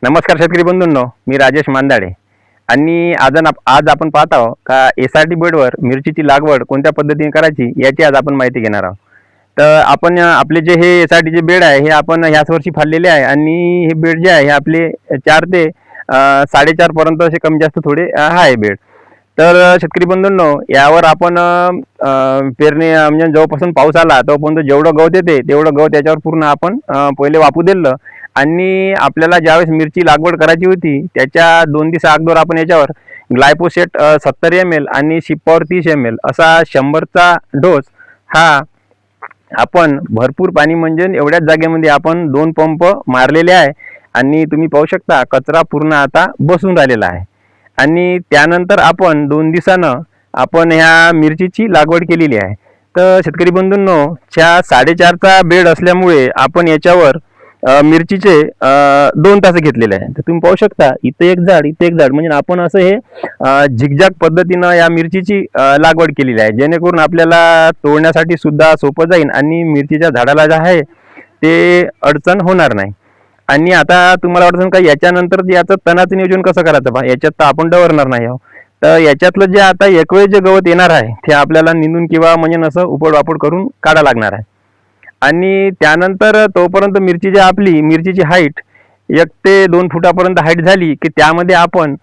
नमस्कार शेतकरी बंधूंनो, मी राजेश मांदाडे आणि आज आपण पाहत आहोत का एसआरटी बेडवर मिरचीची लागवड कोणत्या पद्धतीने करायची याची आज आपण माहिती घेणार आहोत. तर आपण आपले जे हे एसआरटीचे बेड आहे हे आपण ह्याच वर्षी फाडलेले आहे आणि हे बेड जे आहे हे आपले 4 ते 4.5 पर्यंत असे कमी जास्त थोडे आहे बेड. तर शेतकरी बंधूंनो, यावर आपण पेरणी म्हणजे जेव्हापासून पाऊस आला तोपर्यंत जेवढं गवत येते तेवढं गवत याच्यावर पूर्ण आपण पहिले वापू दिलं आणि आपल्याला ज्यावेळेस मिरची लागवड करायची होती त्याच्या 2 दिवसा अगोदर आपण याच्यावर ग्लायफोसेट 70 ml आणि शिप्पावर 30 ml असा 100चा डोस हा आपण भरपूर पाणी म्हणजे एवढ्याच जागेमध्ये आपण 2 पंप मारलेले आहे आणि तुम्ही पाहू शकता कचरा पूर्ण आता बसून राहिलेला आहे. आणि त्यानंतर आपण 2 दिवसानं आपण ह्या मिरचीची लागवड केलेली आहे. तर शेतकरी बंधूंनो, 4.5चा बेड असल्यामुळे आपण याच्यावर मिरचीचे 2 तास घेतलेले आहे. तर तुम्ही पाहू शकता इथे एक झाड इथे एक झाड म्हणजे आपण असं हे झिगझॅग पद्धतीनं या मिरचीची लागवड केलेली आहे, जेणेकरून आपल्याला तोडण्यासाठी सुद्धा सोपं जाईल आणि मिरचीच्या झाडाला जे आहे ते अडचण होणार नाही. आणि आता तुम्हाला वाटतं का याच्यानंतर याचं तणाचं नियोजन कसं करायचं बा, याच्यात तर आपण डवरणार नाही आहोत. तर याच्यातलं जे आता एकवेळ जे गवत येणार आहे ते आपल्याला निंदून किंवा म्हणजे नसं उपडवापड करून काढा लागणार आहे. आणि त्यानंतर तोपर्यंत मिरचीची हाईट 1 ते 2 फुटापर्यंत हाईट झाली की त्यामध्ये आपण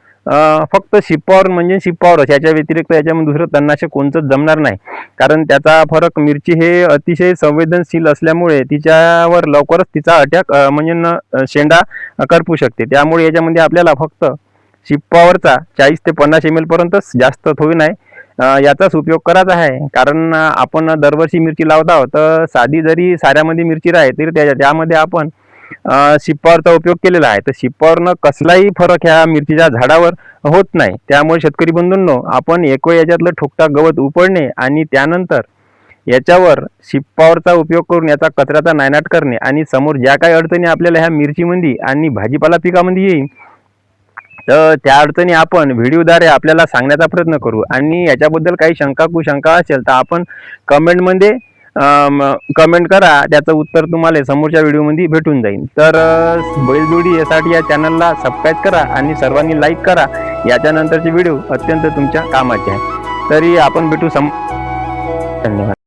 फक्त शिप्पावरच, याच्या व्यतिरिक्त याच्यामध्ये दुसरं तणनाशक कोणतंच जमणार नाही. कारण त्याचा फरक, मिरची हे अतिशय संवेदनशील असल्यामुळे तिच्यावर लवकरच तिचा अटॅक शेंडा करपू शकते. त्यामुळे याच्यामध्ये आपल्याला फक्त शिप्पावरचा 40 ते 50 ml पर्यंतच, जास्त थोडी नाही याचाच उपयोग करायचा आहे. कारण आपण दरवर्षी मिरची लावत आहोत, तर साधी जरी साऱ्यामध्ये मिरची राहील तरी त्यामध्ये आपण शिप्पावरचा उपयोग केलेला आहे. तर शिप्पावरनं कसलाही फरक ह्या मिरचीच्या झाडावर होत नाही. त्यामुळे शेतकरी बंधूंनो, आपण एकवेळ याच्यातलं ठोकता गवत उपडणे आणि त्यानंतर याच्यावर शिप्पावरचा उपयोग करून याचा कचऱ्याचा नायनाट करणे आणि समोर ज्या काही अडचणी आपल्याला ह्या मिरचीमध्ये आणि भाजीपाला पिकामध्ये येईल तर त्या अडचणी आपण व्हिडिओद्वारे आपल्याला सांगण्याचा प्रयत्न करू. आणि याच्याबद्दल काही शंका कुशंका असेल तर आपण कमेंटमध्ये कमेंट करा, त्याचं उत्तर तुम्हाला समोरच्या व्हिडिओमध्ये भेटून जाईल. तर बैलजोडी यासाठी या चॅनलला सबस्क्राईब करा आणि सर्वांनी लाईक करा. याच्यानंतरचे व्हिडिओ अत्यंत तुमच्या कामाचे आहे. तरी आपण भेटू धन्यवाद.